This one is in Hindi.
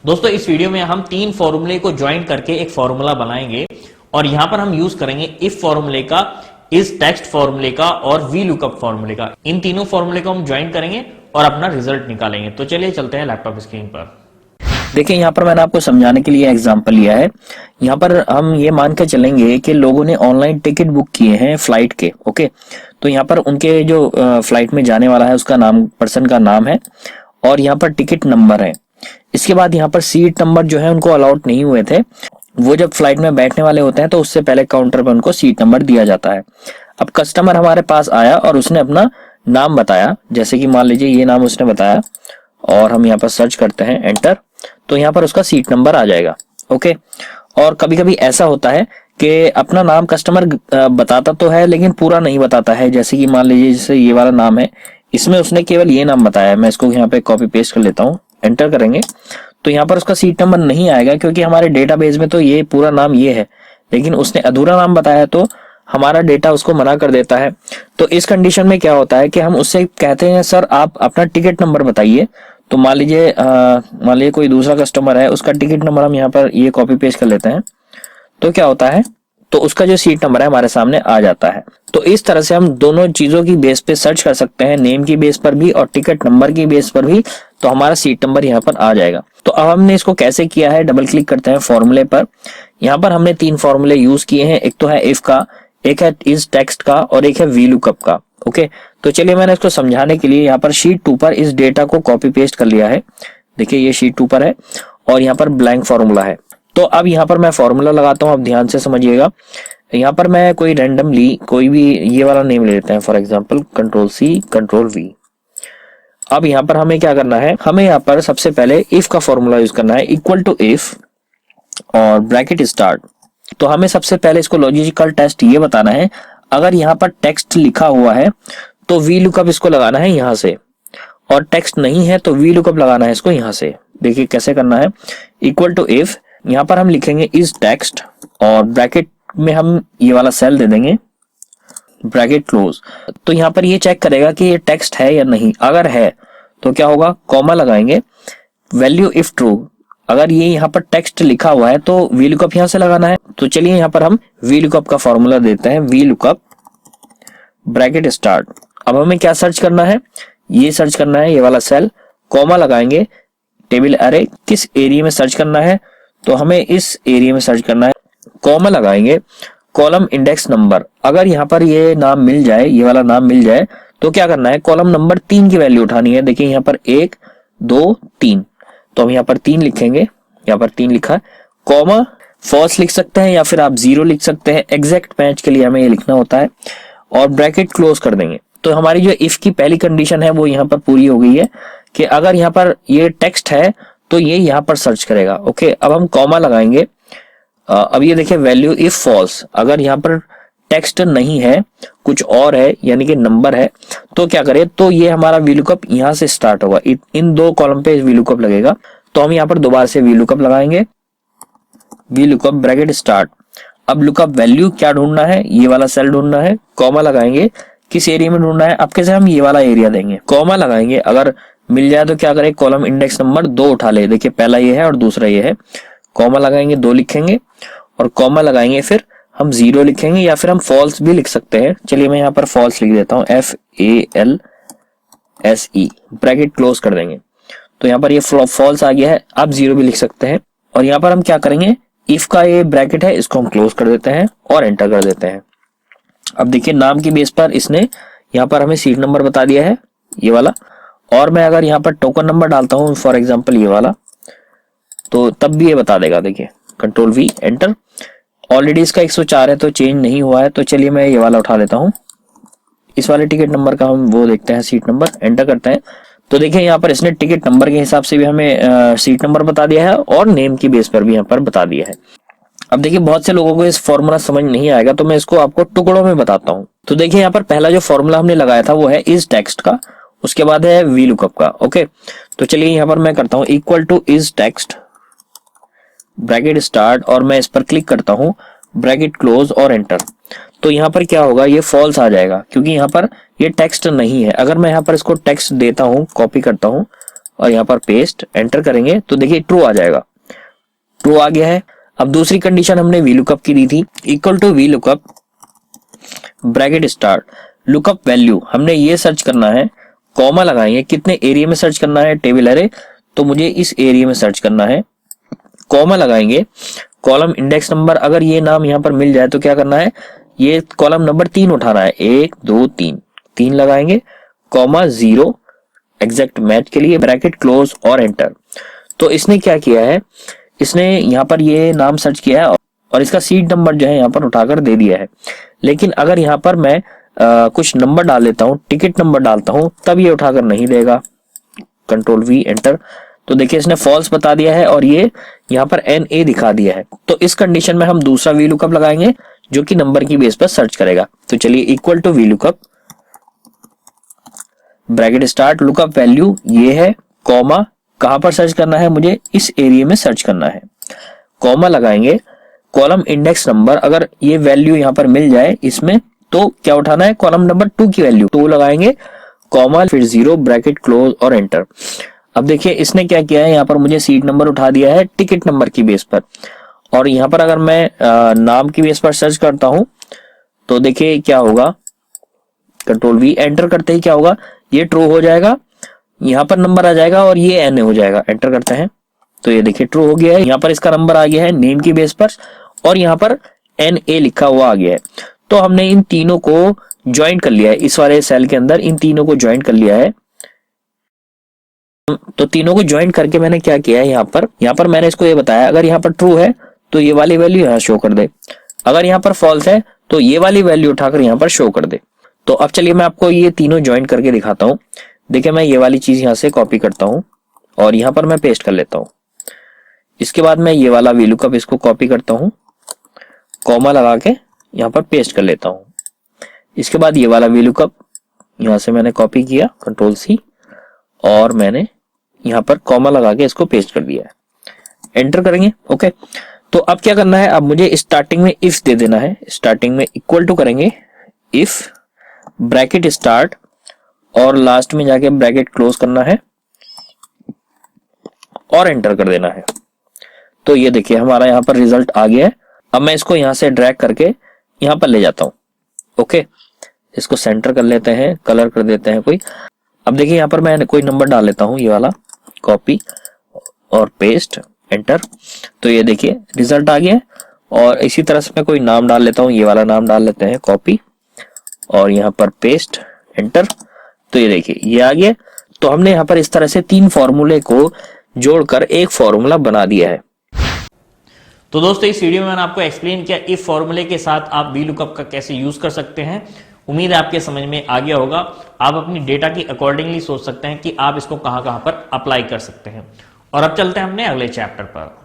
दोस्तों इस वीडियो में हम तीन फॉर्मूले को ज्वाइन करके एक फॉर्मूला बनाएंगे और यहां पर हम यूज करेंगे इफ फॉर्मूले का, इस टेक्स्ट फॉर्मूले का और वी लुकअप फॉर्मूले का। इन तीनों फॉर्मूले को हम ज्वाइन करेंगे और अपना रिजल्ट निकालेंगे। तो चलिए चलते हैं लैपटॉप स्क्रीन पर। देखिए यहाँ पर मैंने आपको समझाने के लिए एग्जांपल लिया है। यहाँ पर हम ये मान के चलेंगे कि लोगों ने ऑनलाइन टिकट बुक किए हैं फ्लाइट के। ओके, तो यहाँ पर उनके जो फ्लाइट में जाने वाला है उसका नाम, पर्सन का नाम है और यहाँ पर टिकट नंबर है। इसके बाद यहाँ पर सीट नंबर जो है उनको अलाउट नहीं हुए थे। वो जब फ्लाइट में बैठने वाले होते हैं तो उससे पहले काउंटर पर उनको सीट नंबर दिया जाता है। अब कस्टमर हमारे पास आया और उसने अपना नाम बताया, जैसे कि मान लीजिए ये नाम उसने बताया और हम यहाँ पर सर्च करते हैं एंटर, तो यहाँ पर उसका सीट नंबर आ जाएगा। ओके, और कभी कभी ऐसा होता है कि अपना नाम कस्टमर बताता तो है लेकिन पूरा नहीं बताता है। जैसे कि मान लीजिए जैसे ये वाला नाम है, इसमें उसने केवल ये नाम बताया है। मैं इसको यहाँ पे कॉपी पेस्ट कर लेता हूँ, एंटर करेंगे तो यहाँ पर उसका सीट नंबर नहीं आएगा क्योंकि हमारे डेटाबेस में तो ये पूरा नाम ये है, लेकिन उसने अधूरा नाम बताया तो हमारा डेटा उसको मना कर देता है। तो इस कंडीशन में क्या होता है कि हम उससे कहते हैं सर आप अपना टिकट नंबर बताइए। तो मान लीजिए कोई दूसरा कस्टमर है, उसका टिकट नंबर हम यहाँ पर ये कॉपी पेस्ट कर लेते हैं। तो क्या होता है, तो उसका जो सीट नंबर है हमारे सामने आ जाता है। तो इस तरह से हम दोनों चीजों की बेस पे सर्च कर सकते हैं, नेम की बेस पर भी और टिकट नंबर की बेस पर भी, तो हमारा सीट नंबर यहाँ पर आ जाएगा। तो अब हमने इसको कैसे किया है, डबल क्लिक करते हैं फॉर्मूले पर। यहाँ पर हमने तीन फॉर्मूले यूज किए हैं, एक तो है इफ का, एक है इस टेक्स्ट का और एक है वी लुकअप का। ओके, तो चलिए मैंने इसको समझाने के लिए यहाँ पर शीट 2 पर इस डेटा को कॉपी पेस्ट कर लिया है। देखिए ये शीट 2 पर है और यहाँ पर ब्लैंक फॉर्मूला है। तो अब यहाँ पर मैं फॉर्मूला लगाता हूँ, अब ध्यान से समझिएगा। यहाँ पर मैं कोई रैंडमली कोई भी ये वाला नेम ले लेते हैं, फॉर एग्जांपल Ctrl+C Ctrl+V। अब यहाँ पर हमें क्या करना है, हमें यहाँ पर सबसे पहले इफ का फॉर्मूला यूज करना है, इक्वल टू इफ और ब्रैकेट स्टार्ट। तो हमें सबसे पहले इसको लॉजिकल टेस्ट ये बताना है, अगर यहाँ पर टेक्स्ट लिखा हुआ है तो वी लुकअप इसको लगाना है यहाँ से, और टेक्स्ट नहीं है तो वी लुकअप लगाना है इसको यहाँ से। देखिए कैसे करना है, इक्वल टू इफ, यहाँ पर हम लिखेंगे इज टेक्स्ट और ब्रैकेट में हम ये वाला सेल दे देंगे, ब्रैकेट क्लोज। तो यहाँ पर ये चेक करेगा कि ये टेक्स्ट है या नहीं। अगर है तो क्या होगा, कॉमा लगाएंगे, वैल्यू इफ ट्रू। अगर ये यहाँ पर टेक्स्ट लिखा हुआ है तो वी लुकअप यहाँ से लगाना है। तो चलिए यहाँ पर हम वी लुकअप का फॉर्मूला देते हैं, वी लुकअप ब्रैकेट स्टार्ट। अब हमें क्या सर्च करना है, ये सर्च करना है, ये वाला सेल, कॉमा लगाएंगे, टेबल अरे किस एरिया में सर्च करना है, तो हमें इस एरिया में सर्च करना है, कॉमा लगाएंगे, कॉलम इंडेक्स नंबर। अगर यहाँ पर ये नाम मिल जाए, ये वाला नाम मिल जाए, तो क्या करना है, कॉलम नंबर 3 की वैल्यू उठानी है। देखिए यहाँ पर 1 2 3, तो हम यहाँ पर 3 लिखेंगे, यहाँ पर 3 लिखा है, कॉमा फॉल्स लिख सकते हैं या फिर आप 0 लिख सकते हैं, एग्जैक्ट मैच के लिए हमें ये लिखना होता है, और ब्रैकेट क्लोज कर देंगे। तो हमारी जो इफ की पहली कंडीशन है वो यहाँ पर पूरी हो गई है कि अगर यहाँ पर ये टेक्स्ट है तो ये यहाँ पर सर्च करेगा। ओके, अब हम कॉमा लगाएंगे। अब ये देखिए वैल्यू इफ फॉल्स, अगर यहाँ पर टेक्स्ट नहीं है कुछ और है यानी कि नंबर है, तो क्या करे, तो ये हमारा वी लुकअप यहाँ से स्टार्ट होगा, इन दो कॉलम पे वी लुकअप लगेगा। तो हम यहाँ पर दोबारा से वी लुकअप लगाएंगे, वी लुकअप ब्रैकेट स्टार्ट। अब लुकअप वैल्यू क्या ढूंढना है, ये वाला सेल ढूंढना है, कॉमा लगाएंगे, किस एरिया में ढूंढना है, अब कैसे हम ये वाला एरिया देंगे, कॉमा लगाएंगे, अगर मिल जाए तो क्या करें, कॉलम इंडेक्स नंबर 2 उठा ले। देखिए पहला ये है और दूसरा ये है, कॉमा लगाएंगे, 2 लिखेंगे और कॉमा लगाएंगे, फिर हम 0 लिखेंगे या फिर हम फॉल्स भी लिख सकते हैं। चलिए मैं यहाँ पर फॉल्स लिख देता हूँ, FALSE, ब्रैकेट क्लोज कर देंगे। तो यहाँ पर ये फॉल्स आ गया है, आप 0 भी लिख सकते हैं। और यहाँ पर हम क्या करेंगे, इफ का ये ब्रैकेट है इसको हम क्लोज कर देते हैं और एंटर कर देते हैं। अब देखिए नाम की बेस पर इसने यहाँ पर हमें सीट नंबर बता दिया है, ये वाला, और मैं अगर यहाँ पर टोकन नंबर डालता हूँ फॉर एग्जांपल ये वाला, तो तब भी ये बता देगा। देखिए Ctrl+V एंटर, ऑलरेडी इसका 104 है तो चेंज नहीं हुआ है। तो चलिए मैं ये वाला उठा लेता हूँ, इस वाले टिकट नंबर का हम वो देखते हैं, सीट नंबर, एंटर करते हैं। तो देखिए यहाँ पर इसने टिकट नंबर के हिसाब से भी हमें सीट नंबर बता दिया है और नेम की बेस पर भी यहाँ पर बता दिया है। अब देखिए बहुत से लोगों को इस फॉर्मूला समझ नहीं आएगा तो मैं इसको आपको टुकड़ों में बताता हूँ। तो देखिए यहाँ पर पहला जो फॉर्मूला हमने लगाया था वो है इज टेक्स्ट का, उसके बाद है वी लुकअप का। ओके, तो चलिए यहाँ पर मैं करता हूँ equal two is text bracket start और मैं इस पर क्लिक करता हूँ, ब्रैकेट क्लोज और एंटर। तो यहाँ पर क्या होगा, ये फॉल्स आ जाएगा क्योंकि यहाँ पर ये टेक्स्ट नहीं है। अगर मैं यहाँ पर इसको टेक्स्ट देता हूँ, कॉपी करता हूँ और यहाँ पर पेस्ट, एंटर करेंगे तो देखिए ट्रू आ जाएगा, ट्रू आ गया है। अब दूसरी कंडीशन हमने VLOOKUP की दी थी, equal to VLOOKUP bracket start lookup value, हमने ये सर्च करना है, कॉमा लगाएंगे, कितने एरिया में सर्च करना है, टेबल एरे, तो मुझे इस एरिया में सर्च करना है, कॉमा लगाएंगे, कॉलम इंडेक्स नंबर, अगर ये नाम यहाँ पर मिल जाए तो क्या करना है, ये कॉलम नंबर 3 उठाना है, 1 2 3, 3 लगाएंगे, कॉमा 0 एग्जैक्ट मैच के लिए, ब्रैकेट क्लोज और एंटर। तो इसने क्या किया है, इसने यहाँ पर ये नाम सर्च किया है और इसका सीट नंबर जो है यहाँ पर उठाकर दे दिया है। लेकिन अगर यहाँ पर मैं कुछ नंबर डाल लेता हूँ, टिकट नंबर डालता हूँ, तब ये उठाकर नहीं देगा, कंट्रोल V एंटर, तो देखिए इसने फॉल्स बता दिया है और ये यहाँ पर NA दिखा दिया है। तो इस कंडीशन में हम दूसरा VLOOKUP लगाएंगे जो कि नंबर की बेस पर सर्च करेगा। तो चलिए equal to VLOOKUP bracket start lookup value ये है, कॉमा कहां पर सर्च करना है, मुझे इस एरिया में सर्च करना है, कॉमा लगाएंगे, कॉलम इंडेक्स नंबर, अगर ये वैल्यू यहां पर मिल जाए इसमें तो क्या उठाना है, कॉलम नंबर 2 की वैल्यू 2 लगाएंगे, कॉमा फिर 0 ब्रैकेट क्लोज और एंटर। अब देखिए इसने क्या किया है, यहाँ पर मुझे सीट नंबर उठा दिया है टिकट नंबर की बेस पर, और यहाँ पर अगर मैं नाम की बेस पर सर्च करता हूं तो देखिए क्या होगा, कंट्रोल V एंटर करते ही क्या होगा, ये ट्रू हो जाएगा, यहाँ पर नंबर आ जाएगा और ये NA हो जाएगा, एंटर करते हैं तो ये देखिए ट्रू हो गया है, यहाँ पर इसका नंबर आ गया है नेम की बेस पर और यहाँ पर NA लिखा हुआ आ गया है। तो हमने इन तीनों को ज्वाइन कर लिया है, इस वाले सेल के अंदर इन तीनों को ज्वाइन कर लिया है। तो तीनों को ज्वाइन करके मैंने क्या किया है, यहाँ पर मैंने इसको ये बताया, अगर यहाँ पर ट्रू है तो ये वाली वैल्यू यहाँ शो कर दे, अगर यहाँ पर फॉल्स है तो ये वाली वैल्यू उठाकर यहाँ पर शो कर दे। तो अब चलिए मैं आपको ये तीनों ज्वाइन करके दिखाता हूँ। देखिए मैं ये वाली चीज यहाँ से कॉपी करता हूँ और यहाँ पर मैं पेस्ट कर लेता हूँ। इसके बाद मैं ये वाला VLOOKUP इसको कॉपी करता हूँ, कॉमा लगा के यहाँ पर पेस्ट कर लेता हूँ। इसके बाद ये वाला VLOOKUP यहाँ से मैंने कॉपी किया, कंट्रोल C, और मैंने यहाँ पर कॉमा लगा के इसको पेस्ट कर दिया है, एंटर करेंगे। ओके, तो अब क्या करना है, अब मुझे स्टार्टिंग में इफ दे देना है, स्टार्टिंग में इक्वल टू करेंगे इफ ब्रैकेट स्टार्ट और लास्ट में जाके ब्रैकेट क्लोज करना है और एंटर कर देना है। तो ये देखिए हमारा यहाँ पर रिजल्ट आ गया है। अब मैं इसको यहाँ से ड्रैग करके यहाँ पर ले जाता हूँ। ओके, इसको सेंटर कर लेते हैं, कलर कर देते हैं कोई। अब देखिए यहाँ पर मैं कोई नंबर डाल लेता हूँ, ये वाला, कॉपी और पेस्ट, एंटर। तो ये देखिए रिजल्ट आ गया है। और इसी तरह से मैं कोई नाम डाल लेता हूँ, ये वाला नाम डाल लेते हैं, कॉपी और यहाँ पर पेस्ट, एंटर। तो ये देखिए ये आ गया। तो हमने यहाँ पर इस तरह से 3 फॉर्मूले को जोड़कर एक फॉर्मूला बना दिया है। तो दोस्तों इस वीडियो में मैंने आपको एक्सप्लेन किया इफ फॉर्मूले के साथ आप VLOOKUP का कैसे यूज कर सकते हैं। उम्मीद है आपके समझ में आ गया होगा। आप अपनी डेटा की अकॉर्डिंगली सोच सकते हैं कि आप इसको कहां कहां पर अप्लाई कर सकते हैं। और अब चलते हैं अपने अगले चैप्टर पर।